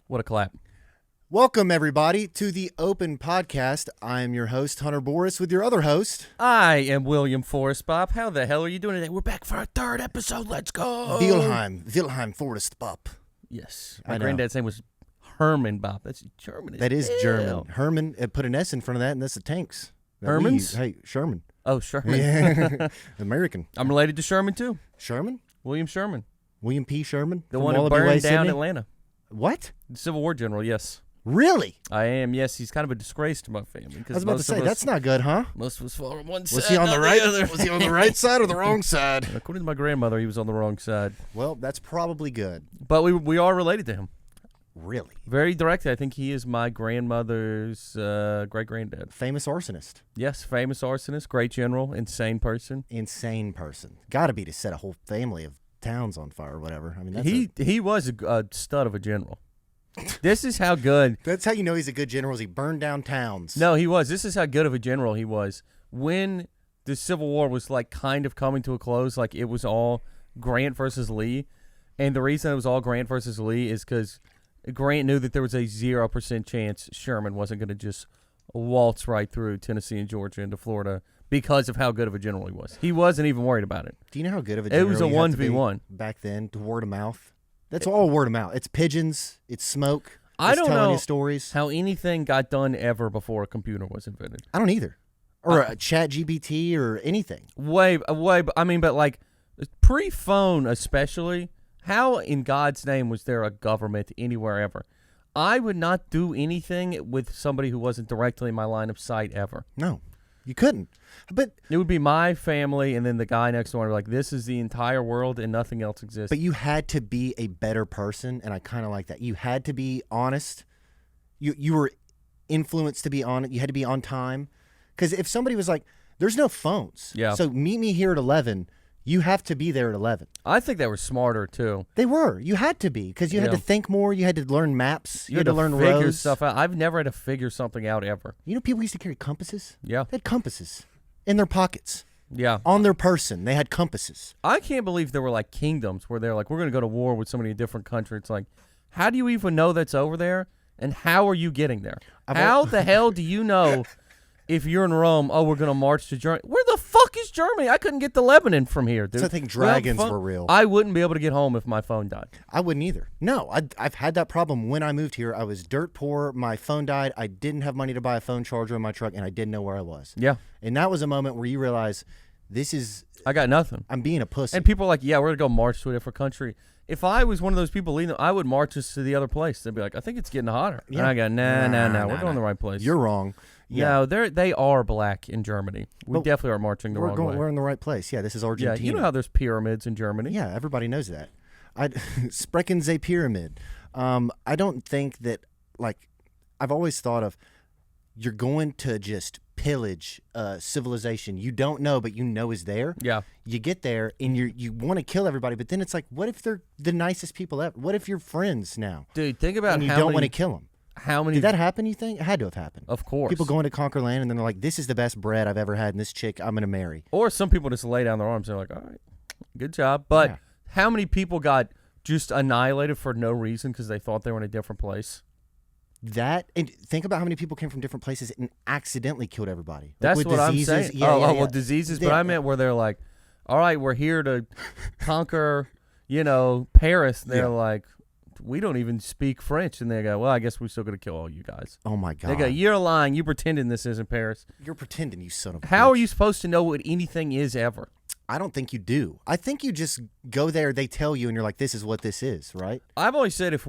What a clap. Welcome, everybody, to the Open Podcast. I'm your host, Hunter Boris, with your other host, I am William Forrest Bob. How the hell are you doing today? We're back for our third episode. Let's go. Wilhelm Forrest Bob. Yes. I My know. granddad's name was Herman Bob. That's German. That is hell. German. Herman, put an S in front of that, and that's the tanks. that we Hermans? use. Hey, Sherman. Oh, Sherman. Yeah. American. I'm related to Sherman, too. Sherman? William Sherman. William P. Sherman? The from one who Wallaby Way, burned down Sydney? Atlanta. What? The Civil War general, yes. Really? I am, yes. He's kind of a disgrace to my family. I was about to say, that's not good, huh? Most of us fall on one side. Was he on the not right? other. Was he on the right side or the wrong side? According to my grandmother, he was on the wrong side. Well, that's probably good. But we are related to him. Really? Very directly. I think he is my grandmother's great-granddad. Famous arsonist. Yes, famous arsonist, great general, insane person. Insane person. Got to be to set a whole family of towns on fire or whatever. I mean, that's He was a stud of a general. This is how good. That's how you know he's a good general. Is he burned down towns? No, he was. This is how good of a general he was. When the Civil War was like kind of coming to a close, like it was all Grant versus Lee, and the reason it was all Grant versus Lee is because Grant knew that there was a 0% chance Sherman wasn't going to just waltz right through Tennessee and Georgia into Florida because of how good of a general he was. He wasn't even worried about it. Do you know how good of a It general was a you have to be 1v1. back then to word of mouth? That's all word of mouth. It's pigeons. It's smoke. I It's don't telling know you stories. how anything got done ever before a computer was invented. I don't either. Or a chat GBT or anything. But like pre-phone especially, how in God's name was there a government anywhere ever? I would not do anything with somebody who wasn't directly in my line of sight ever. No, you couldn't. But It would be my family and then the guy next door. Like, this is the entire world and nothing else exists. you had to be a better person, and I kind of like that. You had to be honest. You were influenced to be on it. You had to be on time. Because if somebody was like, there's no phones. Yeah. So meet me here at 11. You have to be there at 11. I think they were smarter too. They were. You had to be because you had Yeah. to think more. You had to learn maps. You had to to learn figure roads. stuff out. I've never had to figure something out ever. You know, people used to carry compasses. Yeah. They had compasses in their pockets, Yeah. on their person. They had compasses. I can't believe there were like kingdoms where they're like, we're going to go to war with somebody in a different country. It's like, how do you even know that's over there? And how are you getting there? How the hell do you know if you're in Rome, oh, we're going to march to Germany? Where the fuck is Germany? I couldn't get to Lebanon from here, dude. So I think Without dragons phone- were real. I wouldn't be able to get home if my phone died. I wouldn't either. No, I've had that problem when I moved here. I was dirt poor. My phone died. I didn't have money to buy a phone charger in my truck, and I didn't know where I was. Yeah. And that was a moment where you realize I got nothing. I'm being a pussy. And people are like, yeah, we're going to go march to a different country. If I was one of those people leading, I would march us to the other place. They'd be like, I think it's getting hotter. And Yeah. I go, nah, Nah, we're going the right place. You're wrong. Yeah. No, they are black in Germany. We But definitely are marching the wrong way. We're in the right place. Yeah, this is Yeah, Argentina. you know how there's pyramids in Germany. Yeah, everybody knows that. Sprechen Sie Pyramid. I don't think that, like, I've always thought of, you're going to just pillage civilization you don't know, but you know is there. Yeah. You get there and you want to kill everybody, but then it's like, what if they're the nicest people ever? What if you're friends now Dude, think about and you how don't many, want to kill them? how many Did that happen, you think? It had to have happened. of course. People going to conquer land and then they're like, this is the best bread I've ever had, and this chick I'm going to marry. Or some people just lay down their arms. They're like, all right, good job. But Yeah. how many people got just annihilated for no reason because they thought they were in a different place? That, and think about how many people came from different places and accidentally killed everybody. Like That's with what diseases. I'm saying. Yeah, yeah, well, diseases. But Yeah. I meant where they're like, all right, we're here to conquer, Paris. They're Yeah. like, we don't even speak French. And they go, well, I guess we're still going to kill all you guys. Oh my God. They go, you're lying. You pretending this isn't Paris. You're pretending, you son of a How are bitch. you supposed to know what anything is ever? I don't think you do. I think you just go there, they tell you, and you're like, this is what this is, right? I've always said if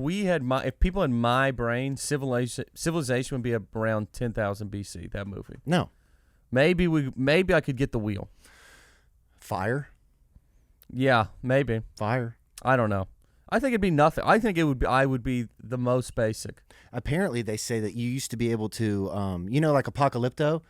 people had my brain, civilization would be around 10,000 BC. That movie. No. Maybe I could get the wheel. Fire. Yeah, maybe. Fire. I don't know. I think it'd be nothing. I think I would be the most basic. Apparently, they say that you used to be able to, like Apocalypto,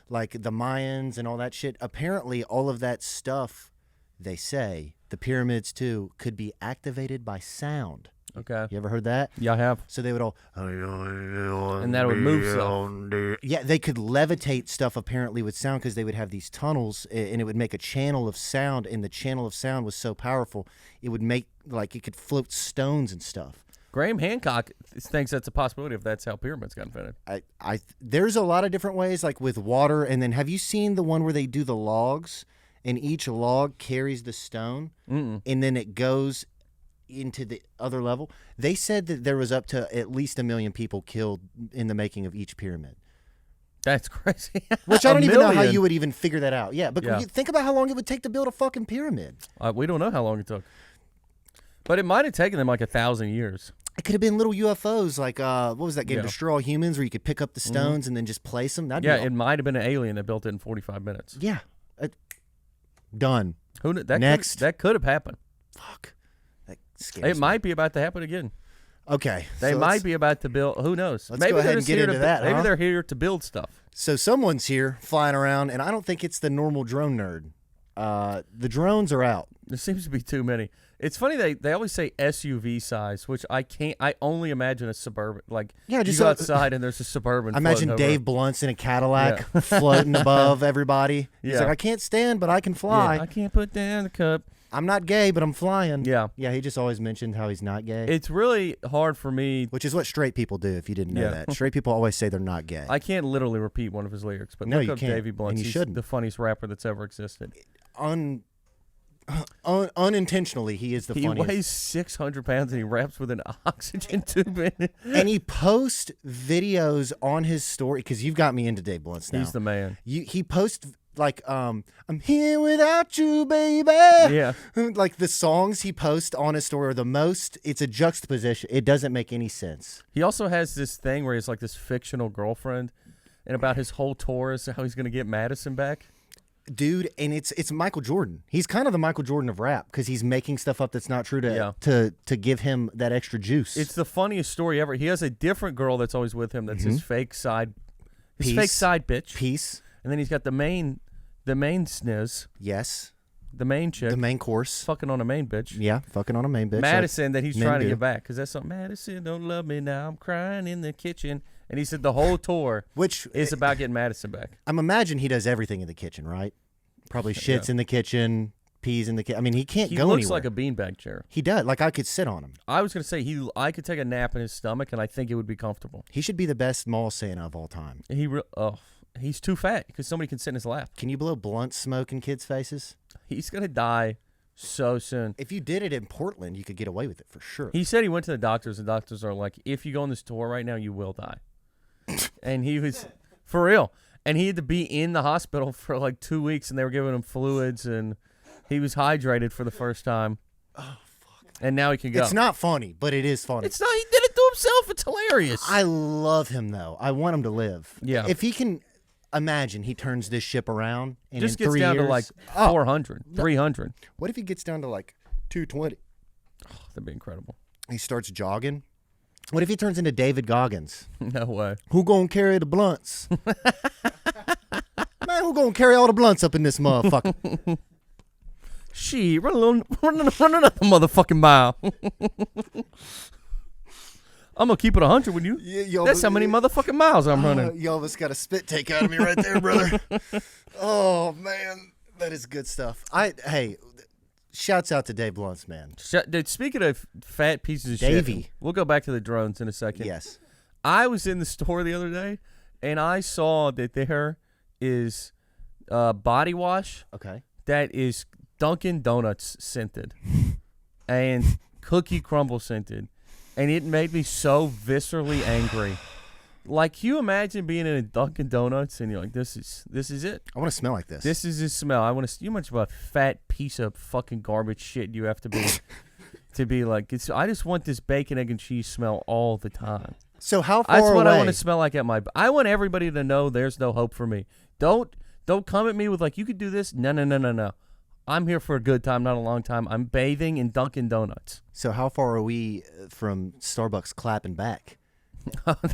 like the Mayans and all that shit. Apparently, all of that stuff, they say, the pyramids too, could be activated by sound. Okay. You ever heard that? Yeah, I have. So they would all, And that would move stuff. yeah, they could levitate stuff apparently with sound because they would have these tunnels and it would make a channel of sound. And the channel of sound was so powerful, it would make, like, it could float stones and stuff. Graham Hancock thinks that's a possibility if that's how pyramids got invented. There's a lot of different ways, like with water. And then have you seen the one where they do the logs and each log carries the stone and then it goes into the other level? They said that there was up to at least 1 million people killed in the making of each pyramid. That's crazy. Which I don't even know how million. you would even figure that out. Yeah, but Yeah. think about how long it would take to build a fucking pyramid. We don't know how long it took. But it might have taken them like 1,000 years. It could have been little UFOs, like what was that game, Yeah. Destroy All Humans, where you could pick up the stones and then just place them. That'd Yeah, be it might have been an alien that built it in 45 minutes. yeah, done. Who kn- that Next. that could have happened. Fuck, that scares It me. might be about to happen again. Okay, They so might let's- be about to build. Who knows? let's Maybe go ahead they're and just get here into to, that, Maybe huh? they're here to build stuff. So someone's here flying around, and I don't think it's the normal drone nerd. The drones are out. There seems to be too many. It's funny they always say SUV size, which I can't. I only imagine a suburban. Like Yeah, just you go so- outside and there's a suburban. I imagine floating Dave over. Blunt's in a Cadillac floating above everybody. He's Yeah. like, I can't stand, but I can fly. Yeah, I can't put down the cup. I'm not gay, but I'm flying. Yeah. Yeah, he just always mentioned how he's not gay. It's really hard for me. Which is what straight people do, if you didn't know Yeah. that. Straight people always say they're not gay. I can't literally repeat one of his lyrics, but No, look you up can't, Davey Blunt. and you He's shouldn't. the funniest rapper that's ever existed. Unintentionally, he is the He funniest. weighs 600 pounds and he raps with an oxygen tube in it. And he posts videos on his story, because you've got me into Dave Blunt's now. He's the man. He posts, like, I'm here without you, baby. Yeah. Like, the songs he posts on his story are the most, it's a juxtaposition. It doesn't make any sense. He also has this thing where he's like this fictional girlfriend, and about his whole tour is how he's going to get Madison back. Dude, and it's Michael Jordan. He's kind of the Michael Jordan of rap, because he's making stuff up that's not true to give him that extra juice. It's the funniest story ever. He has a different girl that's always with him that's his fake side Peace. fake side bitch. Peace. And then he's got the main sniz, Yes. the main chick, The main course. fucking on a main bitch. Yeah, fucking on a main bitch. Madison that he's men trying to do. get back, because that's something. Madison don't love me now. I'm crying in the kitchen. And he said the whole tour Which is about getting Madison back. I'm imagine he does everything in the kitchen, right? Probably shits in the kitchen, pees in the kitchen. I mean, he can't He go looks anywhere. like a beanbag chair. He does. Like, I could sit on him. I was gonna say I could take a nap in his stomach, and I think it would be comfortable. He should be the best mall Santa of all time. He's too fat because somebody can sit in his lap. Can you blow blunt smoke in kids' faces? He's gonna die so soon. If you did it in Portland, you could get away with it for sure. He said he went to the doctors. The doctors are like, if you go on this tour right now, you will die. And he was for real. And he had to be in the hospital for like 2 weeks, and they were giving him fluids, and he was hydrated for the first time. Oh fuck! And now he can go. It's not funny, but it is funny. It's not. He did it to himself. It's hilarious. I love him, though. I want him to live. Yeah. If he can, imagine he turns this ship around and Just in gets 3 down years, to like Oh, 400, 300. what if he gets down to like 220? That'd be incredible. He starts jogging. What if he turns into David Goggins? No way. Who gonna carry the blunts? Man, who gonna carry all the blunts up in this motherfucker? She run another motherfucking mile. I'm gonna keep it 100 with you. That's how many motherfucking miles I'm running. You almost got a spit take out of me right there, brother. Oh man, that is good stuff. Hey, shouts out to Dave Blunt's, man. Dude, speaking of fat pieces of Davey. shit, we'll go back to the drones in a second. Yes. I was in the store the other day, and I saw that there is body wash Okay. that is Dunkin' Donuts scented and cookie crumble scented, and it made me so viscerally angry. Like, can you imagine being in a Dunkin' Donuts and you're like, this is it. I want to smell like this. This is his smell. I want to. You much of a fat piece of fucking garbage shit you have to be to be like. I just want this bacon, egg, and cheese smell all the time. So how far That's away? what I want to smell like at my. I want everybody to know there's no hope for me. Don't come at me with like you could do this. No. I'm here for a good time, not a long time. I'm bathing in Dunkin' Donuts. So how far are we from Starbucks clapping back?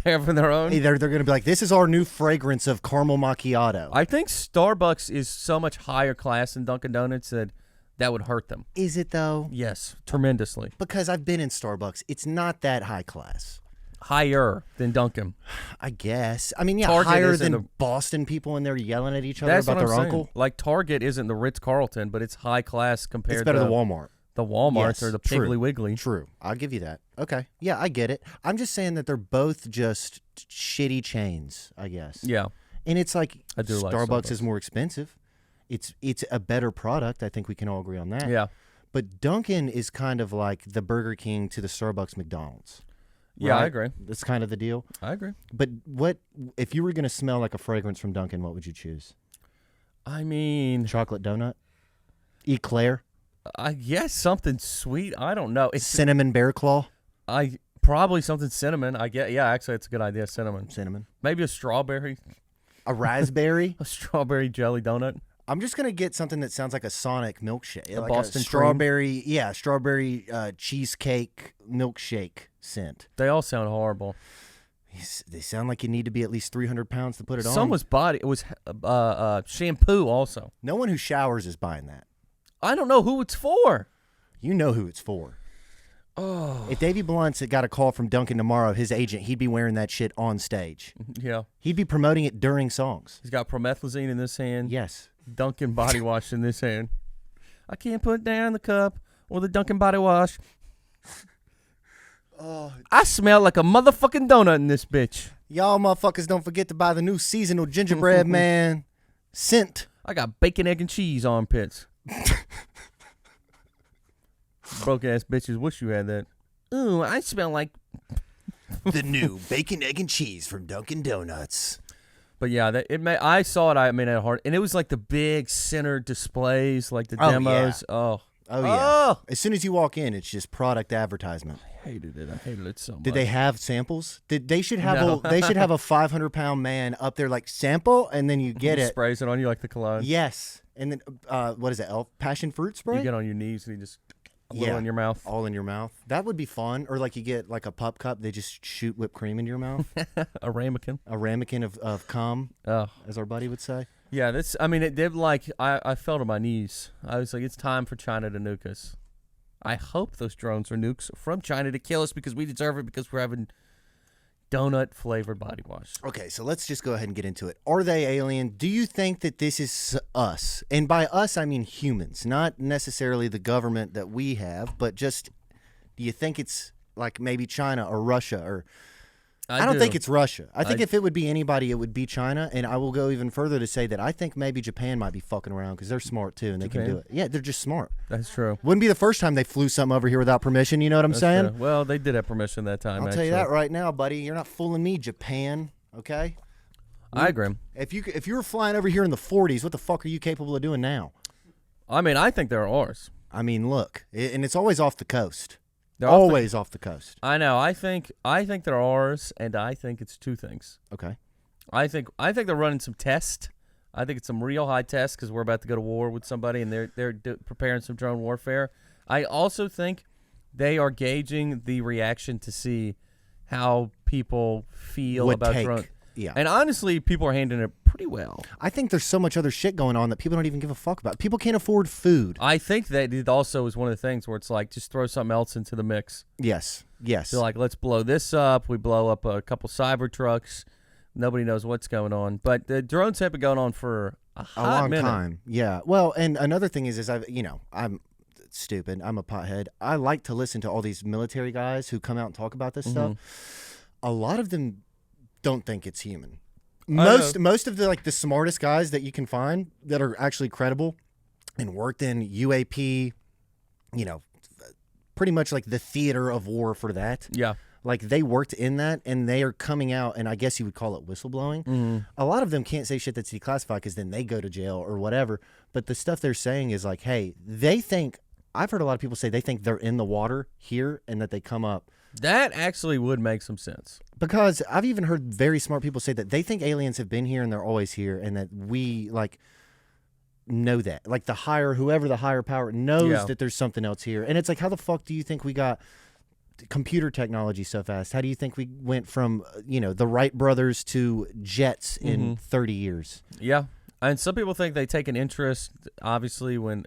They have their own. Hey, they're going to be like, this is our new fragrance of caramel macchiato. I think Starbucks is so much higher class than Dunkin' Donuts that would hurt them. Is it though? Yes, tremendously. Because I've been in Starbucks. It's not that high class. Higher than Dunkin'. I guess. I mean, yeah, Target higher isn't than a- Boston people in there yelling at each other That's about what I'm their saying. uncle. Like Target isn't the Ritz-Carlton, but it's high class compared It's better to than Walmart. the Walmarts Yes, or the true. Piggly Wiggly. True. I'll give you that. Okay. Yeah, I get it. I'm just saying that they're both just shitty chains, I guess. Yeah, And it's like I do like Starbucks is Starbucks. more expensive. It's a better product. I think we can all agree on that. yeah, But Dunkin' is kind of like the Burger King to the Starbucks McDonald's. yeah. I right? agree. That's kind of the deal. I agree. But what if you were going to smell like a fragrance from Dunkin', what would you choose? I mean, Chocolate donut? Eclair? I guess something sweet. I don't know. It's Cinnamon bear claw? I probably something cinnamon. I get. Yeah, actually, it's a good idea. Cinnamon. Cinnamon. Maybe a strawberry, A raspberry? a strawberry jelly donut. I'm just gonna get something that sounds like a Sonic milkshake, like Boston a cream? strawberry, strawberry cheesecake milkshake scent. They all sound horrible. They sound like you need to be at least 300 pounds to put it on. Some was body. It was shampoo also. No one who showers is buying that. I don't know who it's for. You know who it's for. Oh, If Davey Blunt got a call from Duncan tomorrow, his agent, he'd be wearing that shit on stage. yeah. He'd be promoting it during songs. He's got promethazine in this hand. Yes. Dunkin' body wash in this hand. I can't put down the cup or the Dunkin' body wash. I smell like a motherfucking donut in this bitch. Y'all motherfuckers don't forget to buy the new seasonal gingerbread man scent. I got bacon, egg, and cheese armpits. Broke ass bitches wish you had that. Ooh, I smell like. The new bacon, egg, and cheese from Dunkin' Donuts. But yeah, I saw it. I mean, at heart, and it was like the big center displays, like the Oh, demos. Oh, Oh, yeah. Oh! As soon as you walk in, it's just product advertisement. I hated it. I hated it so much. Did they have samples? They should have No. they should have a 500-pound man up there like sample, and then you get He it. sprays it on you like the cologne. Yes, and then what is it? Passion fruit spray? You get on your knees and you just a little Yeah. in your mouth. all in your mouth. That would be fun. Or like you get like a pup cup, they just shoot whipped cream into your mouth. A ramekin. A ramekin of cum, Oh. as our buddy would say. Yeah, this. I mean, it did like I fell to my knees. I was like, it's time for China to nuke us. I hope those drones are nukes from China to kill us because we deserve it because we're having donut flavored body wash. Okay, so let's just go ahead and get into it. Are they alien? Do you think that this is us? And by us, I mean humans, not necessarily the government that we have, but just do you think it's like maybe China or Russia or I don't do. think it's Russia. I think I- if it would be anybody, it would be China. And I will go even further to say that I think maybe Japan might be fucking around because they're smart too and they can do Japan? it. Yeah, they're just smart. That's true. Wouldn't be the first time they flew something over here without permission. You know what I'm That's saying? true. Well, they did have permission that time. I'll tell you that right now, buddy. You're not fooling me, Japan. Okay. I agree. If you were flying over here in the 40s, what the fuck are you capable of doing now? I mean, I think they're ours. I mean, look, and it's always off the coast. They're off the- Always off the coast. I know. I think they're ours, and I think it's two things. Okay. I think they're running some tests. I think it's some real high tests because we're about to go to war with somebody, and they're preparing some drone warfare. I also think they are gauging the reaction to see how people feel Would about take. drone. Yeah. And honestly, people are handling it pretty well. I think there's so much other shit going on that people don't even give a fuck about. People can't afford food. I think that it also is one of the things where it's like just throw something else into the mix. Yes. Yes. So like, let's blow this up. We blow up a couple cyber trucks. Nobody knows what's going on. But the drones have been going on for a a hot long minute. time. Yeah. Well, and another thing is I'm stupid. I'm a pothead. I like to listen to all these military guys who come out and talk about this Mm-hmm. stuff. A lot of them don't think it's human. know. Most of the smartest guys that you can find that are actually credible and worked in UAP, pretty much like the theater of war for that. Yeah. Like they worked in that and they are coming out, and I guess you would call it whistleblowing. Mm-hmm. A lot of them can't say shit that's declassified because then they go to jail or whatever. But the stuff they're saying is like, hey, they think, I've heard a lot of people say they think they're in the water here and that they come up. That actually would make some sense. Because I've even heard very smart people say that they think aliens have been here and they're always here and that we know that. Like whoever the higher power knows Yeah. that there's something else here. And it's like, how the fuck do you think we got computer technology so fast? How do you think we went from, the Wright brothers to jets in 30 years? Yeah. And some people think they take an interest, obviously, when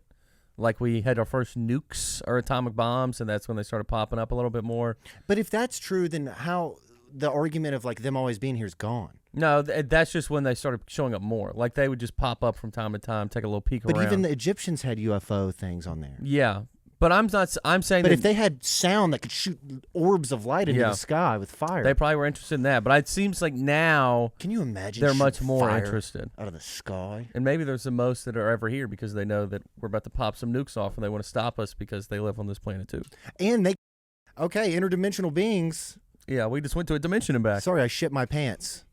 like we had our first nukes or atomic bombs, and that's when they started popping up a little bit more. But if that's true, then how the argument of like them always being here is gone. No, that's just when they started showing up more. Like they would just pop up from time to time, take a little peek But around. even the Egyptians had UFO things on there. Yeah. But I'm not. I'm saying But that if they had sound that could shoot orbs of light into Yeah. the sky with fire, they probably were interested in that. But it seems like now can you imagine? they're shooting much more fire interested. out of the sky. And maybe there's the most that are ever here because they know that we're about to pop some nukes off and they want to stop us because they live on this planet too. And interdimensional beings. Yeah, we just went to a dimension and back. Sorry, I shit my pants.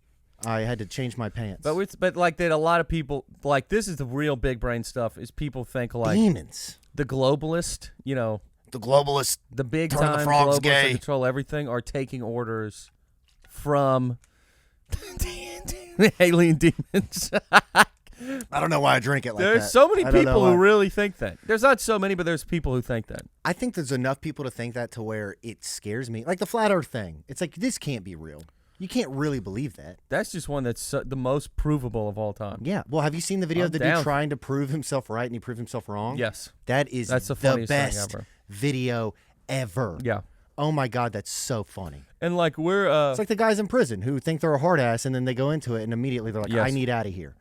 I had to change my pants. But like that, a lot of people like this is the real big brain stuff. Is people think like demons. the globalist, The globalists. the big Turn the time frogs globalists gay. that control everything are taking orders from alien demons. I don't know why I drink it like that. There's so many I don't know people who why. really think that. There's not so many, but there's people who think that. I think there's enough people to think that to where it scares me. Like the flat Earth thing. It's like this can't be real. You can't really believe that. That's just one that's the most provable of all time. Yeah. Well, have you seen the video I'm of the down. dude trying to prove himself right and he proved himself wrong? Yes. That is That's the the funniest thing best ever. video ever. Yeah. Oh my God, that's so funny. And like we're It's like the guys in prison who think they're a hard ass and then they go into it and immediately they're like, Yes. I need out of here.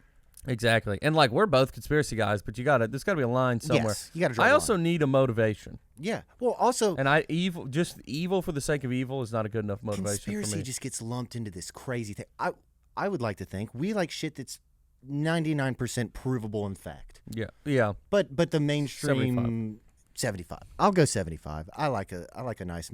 exactly. And like we're both conspiracy guys, but there's gotta be a line somewhere. Yes, you gotta draw I a also line. need a motivation. Yeah. Well, also, And just evil for the sake of evil is not a good enough motivation for conspiracy me. just gets lumped into this crazy thing. I would like to think we like shit that's 99% provable in fact. Yeah. Yeah. But the mainstream 75. I'll go 75. I like a nice,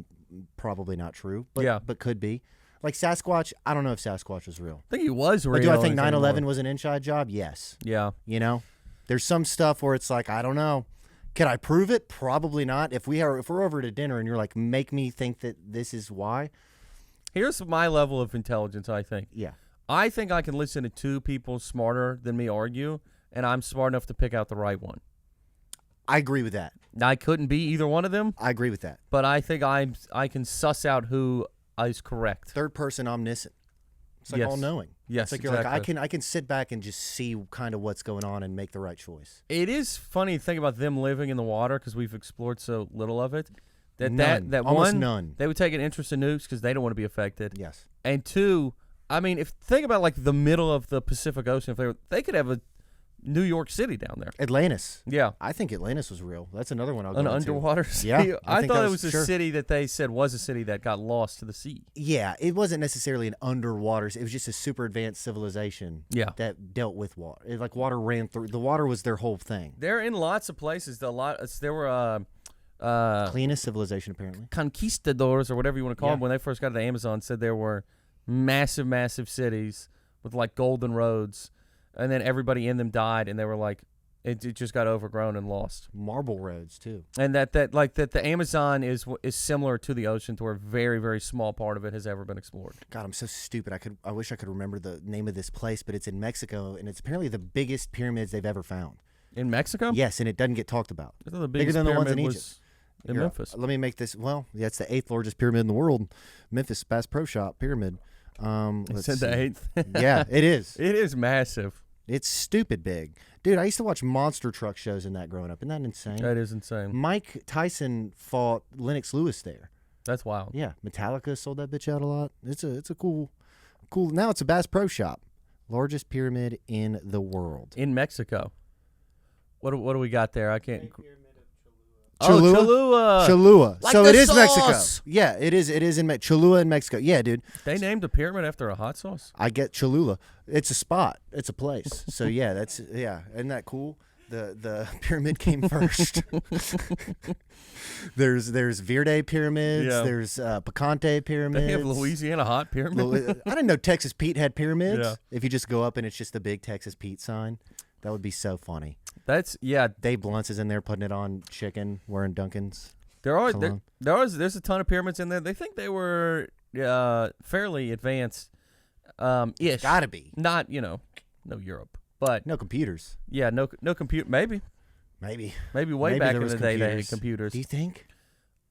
probably not true, but Yeah. but could be. Like Sasquatch, I don't know if Sasquatch was real. I think he was real. But do I think and 9/11 anymore. was an inside job? Yes. Yeah. You know, there's some stuff where it's like I don't know. Can I prove it? Probably not. If we're over at a dinner and you're like, make me think that this is why. Here's my level of intelligence, I think. Yeah. I think I can listen to two people smarter than me argue, and I'm smart enough to pick out the right one. I agree with that. I couldn't be either one of them, I agree with that. but I think I can suss out who is correct. Third person omniscient. It's like Yes. all knowing. Yes, It's like you're like exactly. I can sit back and just see kind of what's going on and make the right choice. It is funny to think about them living in the water because we've explored so little of it. None. That Almost one, none. they would take an interest in nukes because they don't want to be affected. Yes. And two, I mean, if think about like the middle of the Pacific Ocean, if they could have a New York City down there. Atlantis. Yeah. I think Atlantis was real. That's another one I'll An go into. underwater city. Yeah, I I think thought that it was- was a sure. city that they said was a city that got lost to the sea. Yeah, it wasn't necessarily an underwater. It was just a super advanced civilization. Yeah. That dealt with water. Like water ran through. The water was their whole thing. They're in lots of places. There were Cleanest civilization apparently. conquistadors or whatever you want to call Yeah. them when they first got to the Amazon. Said there were massive, massive cities with like golden roads, and then everybody in them died, and they were like, it just got overgrown and lost. Marble roads too. And that the Amazon is similar to the ocean, to where a very, very small part of it has ever been explored. God, I'm so stupid. I wish I could remember the name of this place, but it's in Mexico, and it's apparently the biggest pyramids they've ever found. In Mexico? Yes, and it doesn't get talked about. I thought the Bigger biggest than the ones in pyramid Egypt. was in Here, Memphis. Let me make this. Well, yeah, it's the 8th largest pyramid in the world. Memphis Bass Pro Shop pyramid. Let's Said the see. 8th. Yeah, it is. It is massive. It's stupid big. Dude, I used to watch monster truck shows in that growing up. Isn't that insane? That is insane. Mike Tyson fought Lennox Lewis there. That's wild. Yeah, Metallica sold that bitch out a lot. It's a cool. Now it's a Bass Pro Shop. Largest pyramid in the world. In Mexico. What do we got there? I can't. Cholula? Oh, Cholula. Cholula. Like So the it is sauce. Mexico. Yeah, it is. It is in Cholula in Mexico. Yeah, dude. They named a pyramid after a hot sauce. I get Cholula. It's a spot. It's a place. So yeah, isn't that cool? The pyramid came first. there's Verde pyramids. Yeah. There's Picante pyramids. They have Louisiana hot pyramid. I didn't know Texas Pete had pyramids. Yeah. If you just go up and it's just the big Texas Pete sign, that would be so funny. That's Dave Blunt's is in there putting it on chicken, wearing Dunkin's. Cologne. There's a ton of pyramids in there. They think they were fairly advanced. Ish. Gotta be. Not no Europe, but No computers. yeah, no computer. Maybe Maybe. way Maybe back there in was the day they had computers. computers. Do you think?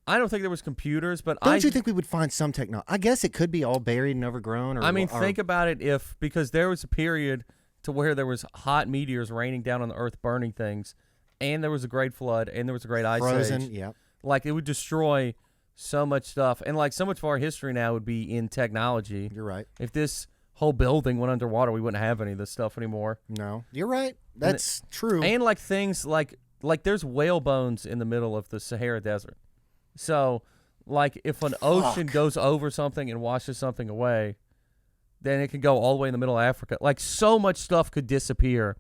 I don't think there was computers, but Don't you think we would find some technology? I guess it could be all buried and overgrown. Or, I mean, or, think about it because there was a period to where there was hot meteors raining down on the earth, burning things, and there was a great flood, and there was a great ice frozen. age. Yeah. Like, it would destroy so much stuff. And, like, so much of our history now would be in technology. You're right. If this whole building went underwater, we wouldn't have any of this stuff anymore. No, you're right. That's true. And, like, things like like there's whale bones in the middle of the Sahara Desert. So, like if an ocean goes over something and washes something away, then it can go all the way in the middle of Africa. Like so much stuff could disappear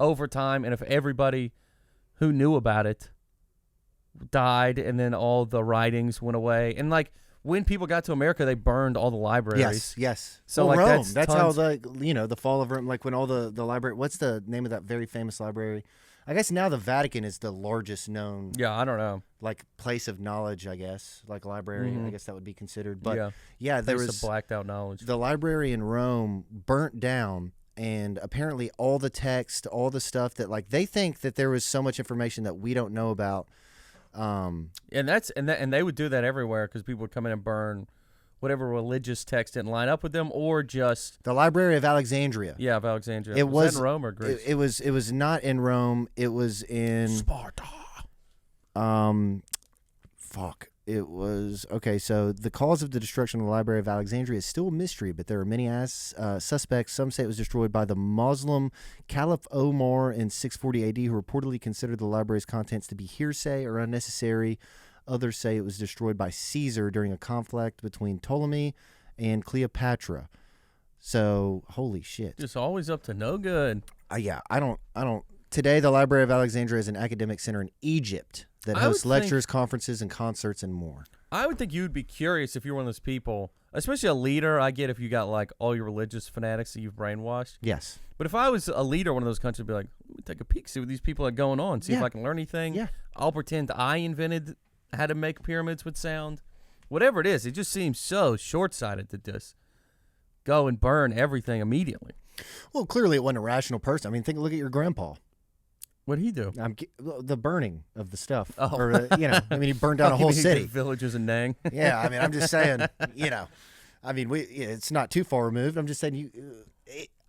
over time, and if everybody who knew about it died, and then all the writings went away, and like when people got to America, they burned all the libraries. Yes. So well, like Rome. that's how tons- the fall of Rome. Like when all the library. What's the name of that very famous library? I guess now the Vatican is the largest known Yeah, I don't know. like place of knowledge. I guess like library. Mhm. I guess that would be considered. But yeah, there Place was of blacked out knowledge. the library in Rome burnt down, and apparently all the text, all the stuff that like they think that there was so much information that we don't know about. And they would do that everywhere because people would come in and burn whatever religious text didn't line up with them, or just The Library of Alexandria. yeah, of Alexandria. It was was that in Rome or Greece? It was not in Rome. It was in Sparta. Fuck. It was okay. So the cause of the destruction of the Library of Alexandria is still a mystery, but there are many suspects. Some say it was destroyed by the Muslim Caliph Omar in 640 AD, who reportedly considered the library's contents to be hearsay or unnecessary. Others say it was destroyed by Caesar during a conflict between Ptolemy and Cleopatra. So holy shit. Just always up to no good. Yeah, I don't. Today, the Library of Alexandria is an academic center in Egypt that I would hosts think- lectures, conferences, and concerts, and more. I would think you'd be curious if you're one of those people, especially a leader. I get if you got like all your religious fanatics that you've brainwashed. Yes. But if I was a leader of one of those countries, I'd be like, let me take a peek, see what these people are going on, see if Yeah. I can learn anything. Yeah. I'll pretend I invented how to make pyramids with sound. Whatever it is, it just seems so short-sighted to just go and burn everything immediately. Well, clearly it wasn't a rational person. I mean, look at your grandpa. What did he do? The burning of the stuff. Oh. Or, I mean, he burned down a You whole mean the city. villages in Nang. Yeah, I mean, I'm just saying, I mean, it's not too far removed. I'm just saying,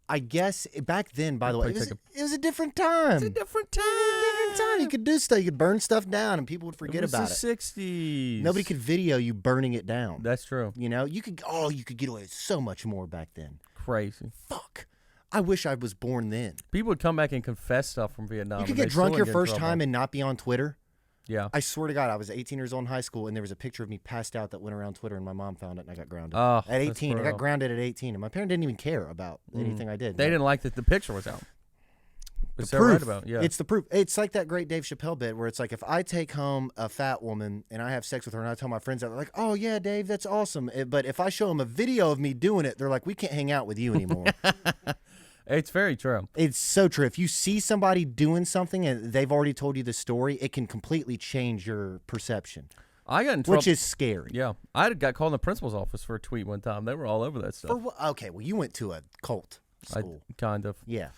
I guess back then, by the way, probably it was a different time. It's a different time. Different time. You could do stuff. You could burn stuff down, and people would forget it was about the it. 60s. Nobody could video you burning it down. That's true. You could get away with so much more back then. Crazy. Fuck. I wish I was born then. People would come back and confess stuff from Vietnam. You could and they get still drunk your wouldn't get in first trouble. time and not be on Twitter. Yeah. I swear to God, I was 18 years old in high school, and there was a picture of me passed out that went around Twitter, and my mom found it, and I got grounded. Oh, at 18, I got brutal. grounded at 18, and my parent didn't even care about anything I did. They didn't like that the picture was out. The Is that proof. right about? Yeah. It's the proof. It's like that great Dave Chappelle bit where it's like, if I take home a fat woman and I have sex with her and I tell my friends that, they're like, oh, yeah, Dave, that's awesome. But if I show them a video of me doing it, they're like, we can't hang out with you anymore. It's very true. It's so true. If you see somebody doing something and they've already told you the story, it can completely change your perception, I got in trouble. which is scary. Yeah. I got called in the principal's office for a tweet one time. They were all over that stuff. For what? Okay, well, you went to a cult school. Kind of. Yeah,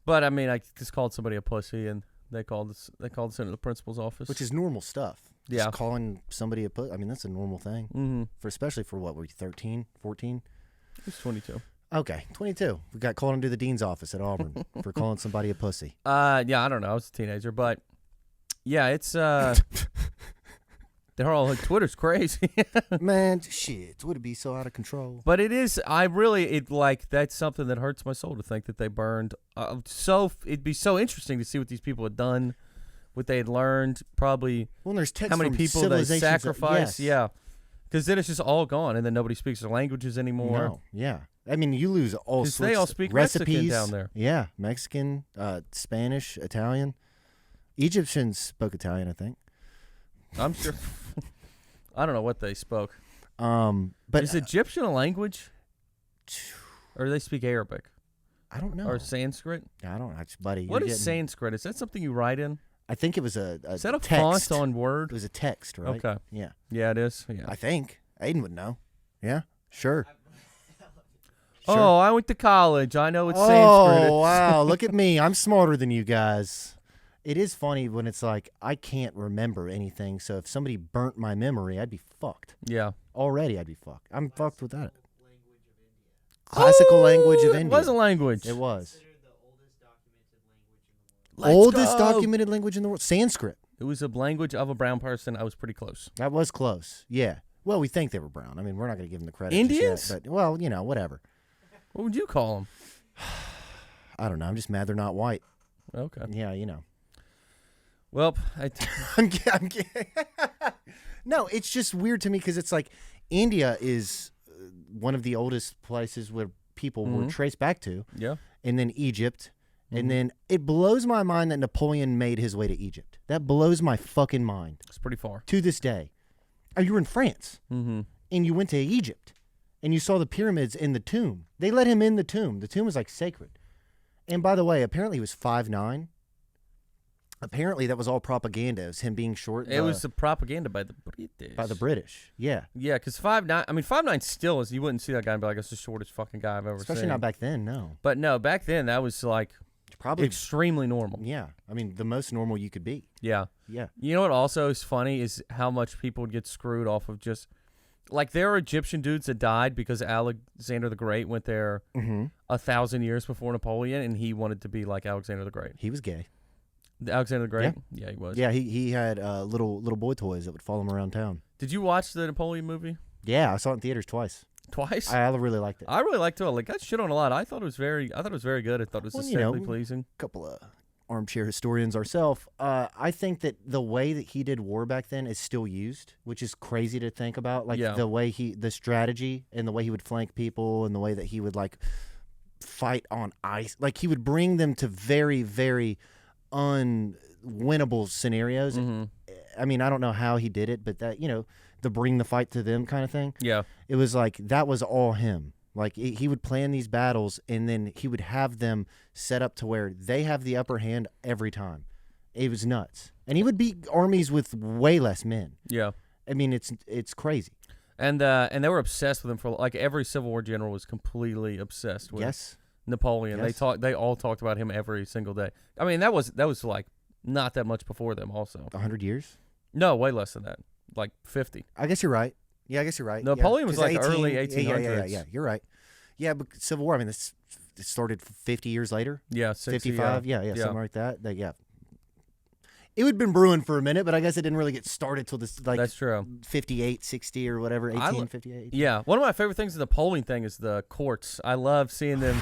But I mean, I just called somebody a pussy, and they called us into the principal's office. which is normal stuff. Yeah. Just calling somebody a pussy. I mean, that's a normal thing. Mm-hmm. Especially for what, were you 13, 14? He's 22. Okay, 22. We got called into the dean's office at Auburn for calling somebody a pussy. Yeah, I don't know. I was a teenager, but yeah, it's they're all like, Twitter's crazy. Man, shit, would it be so out of control? But it is. That's something that hurts my soul to think that they burned. It'd be so interesting to see what these people had done, what they had learned, probably Well, there's text how many from people they civilizations that- sacrificed. yes. Yeah, because then it's just all gone, and then nobody speaks their languages anymore. No, yeah. I mean, you lose all 'Cause sorts they all of speak recipes Mexican down there. Yeah, Mexican, Spanish, Italian. Egyptians spoke Italian, I think. I'm sure. I don't know what they spoke. But Is Egyptian a language, or do they speak Arabic I don't know. or Sanskrit? I don't know, buddy. What you're is getting- Sanskrit? Is that something you write in? I think it was a Is that a text. font on It Word? was a text, right? Okay. Yeah, Yeah, it is. Yeah. I think Aiden would know. Yeah, sure. Oh, I went to college. I know what Oh, Sanskrit is. wow. Look at me. I'm smarter than you guys. It is funny when it's like, I can't remember anything. So if somebody burnt my memory, I'd be fucked. Yeah. Already, I'd be fucked. I'm fucked with that. Classical language of It India. was a language. It was. Let's Oldest go. documented language in the world. Sanskrit. It was a language of a brown person. I was pretty close. That was close. Yeah. Well, we think they were brown. I mean, we're not going to give them the credit. Indians? Just yet, but, well, whatever. What would you call them? I don't know. I'm just mad they're not white. Okay. Yeah, Well, I'm kidding. No, it's just weird to me because it's like India is one of the oldest places where people were traced back to, yeah. and then Egypt. And then it blows my mind that Napoleon made his way to Egypt. That blows my fucking mind It's pretty far. to this day. Oh, you were in France, Mm-hmm. and you went to Egypt, and you saw the pyramids in the tomb. They let him in the tomb. The tomb was like sacred. And by the way, apparently he was 5'9". Apparently that was all propaganda. It was him being short. It was the propaganda by the British. by the British. Yeah. Yeah, because 5'9". I mean, 5'9" still is. You wouldn't see that guy and be like, "That's the shortest fucking guy I've ever Especially seen." not back then, no. But no, back then that was like Probably, extremely normal. yeah. I mean, the most normal you could be. Yeah. Yeah. You know what also is funny is how much people would get screwed off of just like there are Egyptian dudes that died because Alexander the Great went there 1,000 years before Napoleon, and he wanted to be like Alexander the Great. He was gay. Alexander the Great? Yeah, he was. Yeah, he had little boy toys that would follow him around town. Did you watch the Napoleon movie Yeah, I saw it in theaters twice. twice? I really liked it. I really liked it. Like got shit on a lot. I thought it was very good. I thought it was Well, aesthetically pleasing. Couple of armchair historians ourselves. I think that the way that he did war back then is still used, which is crazy to think about. Like Yeah. the way the strategy and the way he would flank people and the way that he would like fight on ice. Like he would bring them to very, very unwinnable scenarios. Mm-hmm. I mean, I don't know how he did it, but that, the bring the fight to them kind of thing. Yeah. It was like that was all him. Like he would plan these battles, and then he would have them set up to where they have the upper hand every time. It was nuts, and he would beat armies with way less men. Yeah. I mean, it's crazy. And they were obsessed with him for like every Civil War general was completely obsessed with Yes, Napoleon. Yes. They all talked about him every single day. I mean, that was like not that much before them also. 100 years. No, way less than that. Like 50. I guess you're right. Yeah, I guess you're right. Napoleon was 'Cause like early 1800s. 1800s. Yeah, you're right. Yeah, but Civil War. I mean, it started 50 years later. Yeah, 60, 55. Yeah, something like that. Yeah. It would have been brewing for a minute, but I guess it didn't really get started till this like That's true. 58, 60 or whatever, 1858. Yeah, one of my favorite things of the Napoleon thing is the courts. I love seeing them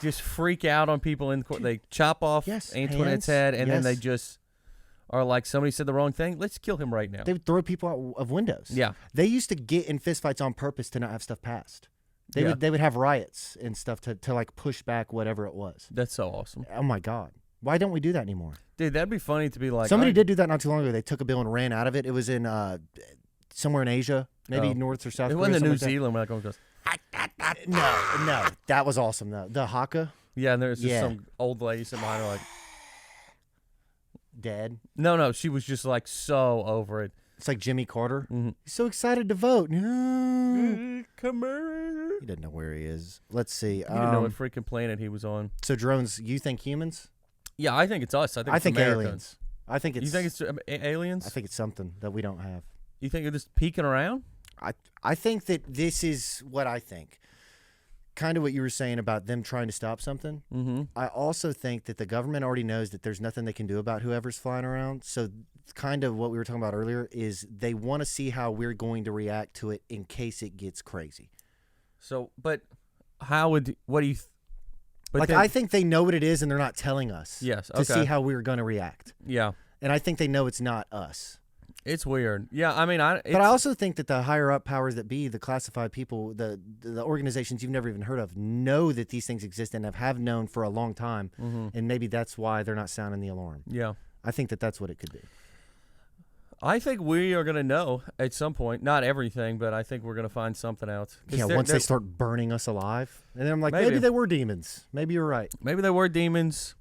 just freak out on people in the court. They chop off Yes, Antoinette's hands. head, and then they Yes. just are like, somebody said the wrong thing. Let's kill him right now. They would throw people out of windows. Yeah. They used to get in fistfights on purpose to not have stuff passed. They Yeah. would have riots and stuff to like push back whatever it was. That's so awesome. Oh my God. Why don't we do that anymore? Dude, that'd be funny to be like. Somebody I- did do that not too long ago. They took a bill and ran out of it. It was in somewhere in Asia, maybe Oh. North or South It Korea. wasn't in New something Zealand when I goes. like that. No. That was awesome though. The Haka Yeah, and there's just Yeah. some old lady sitting behind her like, dead. no, she was just like so over it. It's like Jimmy Carter. Mhm. He's so excited to vote. No. Come here. He doesn't know where he is. Let's see. He didn't know what freaking planet he was on. So drones, you think humans? Yeah, I think it's us. I think it's America. aliens. I think it's. You think it's aliens? I think it's something that we don't have. You think they're just peeking around? I think that this is what I think. Kind of what you were saying about them trying to stop something. Mm-hmm. I also think that the government already knows that there's nothing they can do about whoever's flying around. So kind of what we were talking about earlier is they want to see how we're going to react to it in case it gets crazy. So, but what do you? But Like then- I think they know what it is and they're not telling us. Yes, To okay. see how we're going to react. Yeah, And I think they know it's not us. it's weird. Yeah, I mean, But I also think that the higher up powers that be, the classified people, the organizations you've never even heard of, know that these things exist and have known for a long time, and maybe that's why they're not sounding the alarm. yeah. I think that that's what it could be. I think we are gonna know at some point. Not everything, but I think we're gonna find something out. 'Cause Yeah, they're- once they're- they start burning us alive, and then I'm like, Maybe. maybe they were demons. Maybe you're right. maybe they were demons.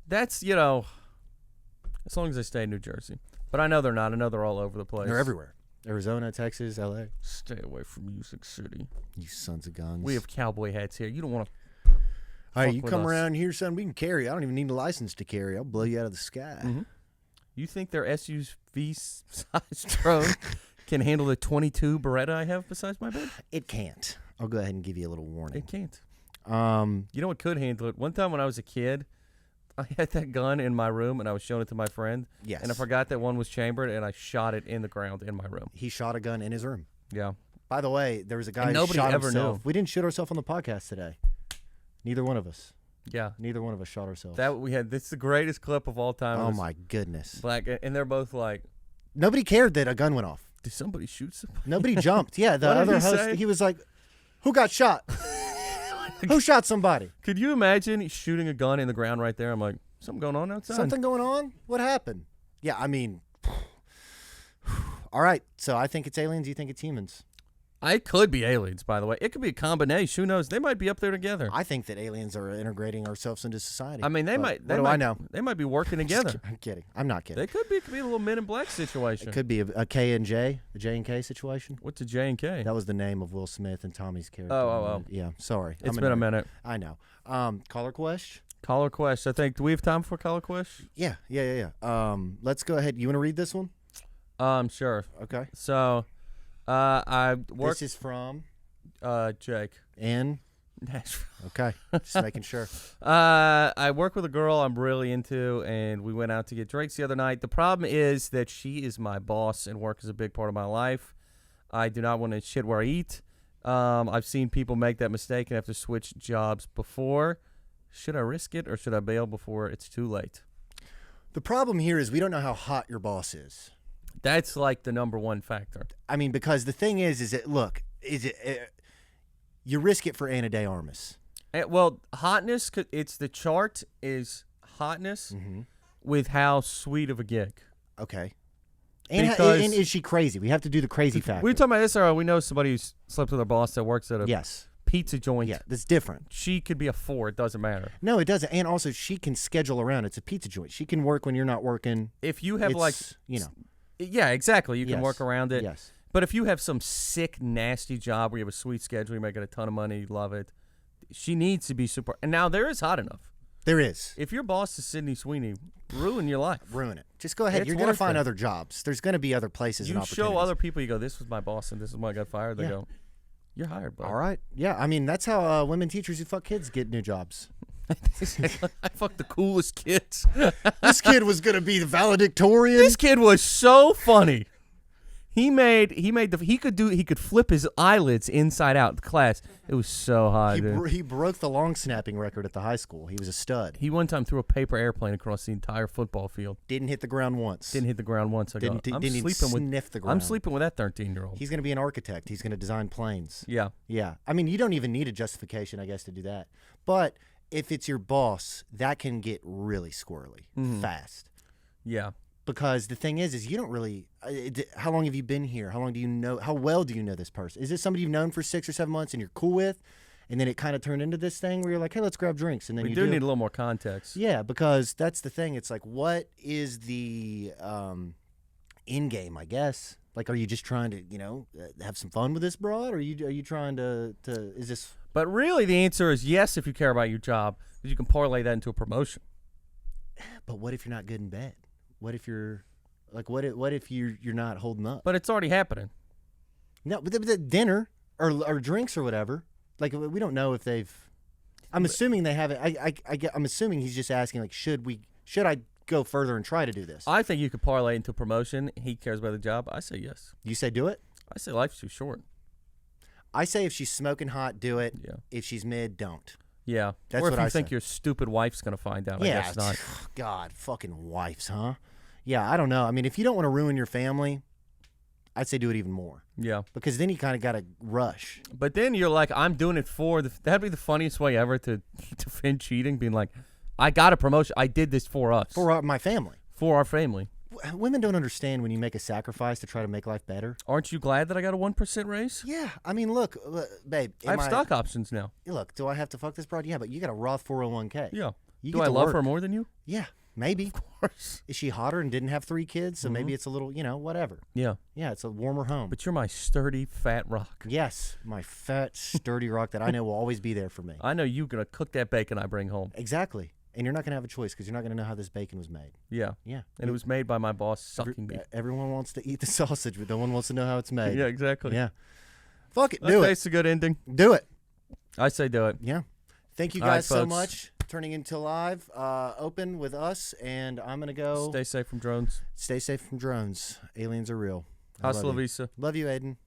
That's as long as they stay in New Jersey. But I know they're not. I know they're all over the place. They're everywhere. Arizona, Texas, LA. Stay away from Music City. You sons of guns. We have cowboy hats here. You don't want to. Hey, fuck you with come us. around here, son. We can carry. I don't even need a license to carry. I'll blow you out of the sky. Mhm. You think their SUV-sized drone can handle the 22 Beretta I have besides my bed? It can't. I'll go ahead and give you a little warning. It can't. Um, You know what could handle it? One time when I was a kid, I had that gun in my room and I was showing it to my friend. yes. And I forgot that one was chambered and I shot it in the ground in my room. He shot a gun in his room. Yeah. By the way, there was a guy And who nobody shot ever himself. knew. We didn't shoot ourselves on the podcast today. Neither one of us. Yeah. Neither one of us shot ourselves. That we had. This is the greatest clip of all time. Oh my goodness! Black, and they're both like, Nobody cared that a gun went off. did somebody shoot somebody? Nobody jumped. Yeah, the What did other he host, say? he was like, "Who got shot? Who shot somebody? Could you imagine shooting a gun in the ground right there? I'm like, something going on outside. Something going on? What happened?" Yeah, I mean, all right. So I think it's aliens. You think it's humans? It could be aliens, by the way. It could be a combination. Who knows? They might be up there together. I think that aliens are integrating ourselves into society. I mean, they But might. What do I know? They might be working together. I'm kidding. I'm not kidding. They could be. It could be a little Men in Black situation. It could be a K and J, a J and K situation. What's a J and K? That was the name of Will Smith and Tommy's character. Oh. Yeah, sorry. It's I'm been a nerd. minute. I know. Caller Quest? Caller Quest. I think. Do we have time for Caller Quest? Yeah. Let's go ahead. You want to read this one? Sure. Okay. So, I work. This is from Jake. in. Nashville. Okay. Just making sure. I work with a girl I'm really into, and we went out to get drinks the other night. The problem is that she is my boss, and work is a big part of my life. I do not want to shit where I eat. I've seen people make that mistake and have to switch jobs before. Should I risk it, or should I bail before it's too late? The problem here is we don't know how hot your boss is. That's like the number one factor. I mean, because the thing is it look, you risk it for Ana de Armas. Well, hotness. It's the chart is hotness with how sweet of a gig. Okay. And, Because- and is she crazy? We have to do the crazy factor. We were talking about this earlier. We know somebody who slept with her boss that works at a Yes. pizza joint. Yeah, that's different. She could be a 4. It doesn't matter. No, it doesn't. And also, she can schedule around. It's a pizza joint. She can work when you're not working. If you have It's, you know. yeah, exactly. You can Yes. work around it. Yes. But if you have some sick, nasty job where you have a sweet schedule, you're making a ton of money, you love it, she needs to be super. And now there is hot enough. There is. If your boss is Sydney Sweeney, ruin your life. Ruin it. Just go ahead. It's You're going to worth find it. other jobs. There's going to be other places and You opportunities. show other people, you go, this was my boss and this is why I got fired. They Yeah. go, you're hired, bro. All right. Yeah. I mean, that's how women teachers who fuck kids get new jobs. I fucked the coolest kids. This kid was going to be the valedictorian. This kid was so funny. He could flip his eyelids inside out in class. It was so hot, dude. He broke the long snapping record at the high school. He was a stud. He one time threw a paper airplane across the entire football field. Didn't hit the ground once. Didn't hit the ground once. I go, Didn't I'm even sleeping with sniff the ground. I'm sleeping with that 13-year-old. He's going to be an architect. He's going to design planes. Yeah. Yeah. I mean, you don't even need a justification, I guess, to do that. But if it's your boss, that can get really squirrely fast. Yeah. Because the thing is you don't really. How long have you been here? How long do you know? How well do you know this person? Is this somebody you've known for 6 or 7 months and you're cool with? And then it kind of turned into this thing where you're like, hey, let's grab drinks. And then We you do need a little more context. Yeah, because that's the thing. It's like, what is the end game? I guess. Like, are you just trying to, have some fun with this broad? Or are you trying to? Is this? But really, the answer is yes if you care about your job, because you can parlay that into a promotion. But what if you're not good in bed? What if you're like what if you're not holding up? But it's already happening. No, but the dinner or drinks or whatever. Like we don't know if they've. I'm assuming they haven't. I'm assuming he's just asking like, should I go further and try to do this? I think you could parlay into promotion. He cares about the job. I say yes. You say do it. I say life's too short. I say if she's smoking hot, do it. Yeah. If she's mid, don't. Yeah. That's or if what you I think say. your stupid wife's gonna find out. Yeah. I guess not. God, fucking wives, huh? Yeah, I don't know. I mean, if you don't want to ruin your family, I'd say do it even more. Yeah. Because then you kind of got to rush. But then you're like, I'm doing it for that'd be the funniest way ever to defend cheating, being like, I got a promotion. I did this for us. For my family. For our family. Women don't understand when you make a sacrifice to try to make life better. Aren't you glad that I got a 1% raise? Yeah, I mean, look, babe. I have stock options now. Look, do I have to fuck this broad? Yeah, but you got a Roth 401k. Yeah. You Do get I to love work. her more than you? Yeah, maybe. Of course. Is she hotter and didn't have 3 kids? So maybe it's a little, whatever. Yeah. Yeah, it's a warmer home. But you're my sturdy, fat rock. Yes, my fat, sturdy rock that I know will always be there for me. I know you're going to cook that bacon I bring home. Exactly. And you're not going to have a choice because you're not going to know how this bacon was made. Yeah. Yeah. And it was made by my boss sucking me. Everyone wants to eat the sausage, but no one wants to know how it's made. Yeah, exactly. Yeah. Fuck it. That Do it. tastes a good ending. Do it. I say do it. Yeah. Thank you All right, guys so folks. much. Turning into live, open with us, and I'm going to go Stay safe from drones. stay safe from drones. Aliens are real. I Hasta la love you. vista. Love you, Aiden.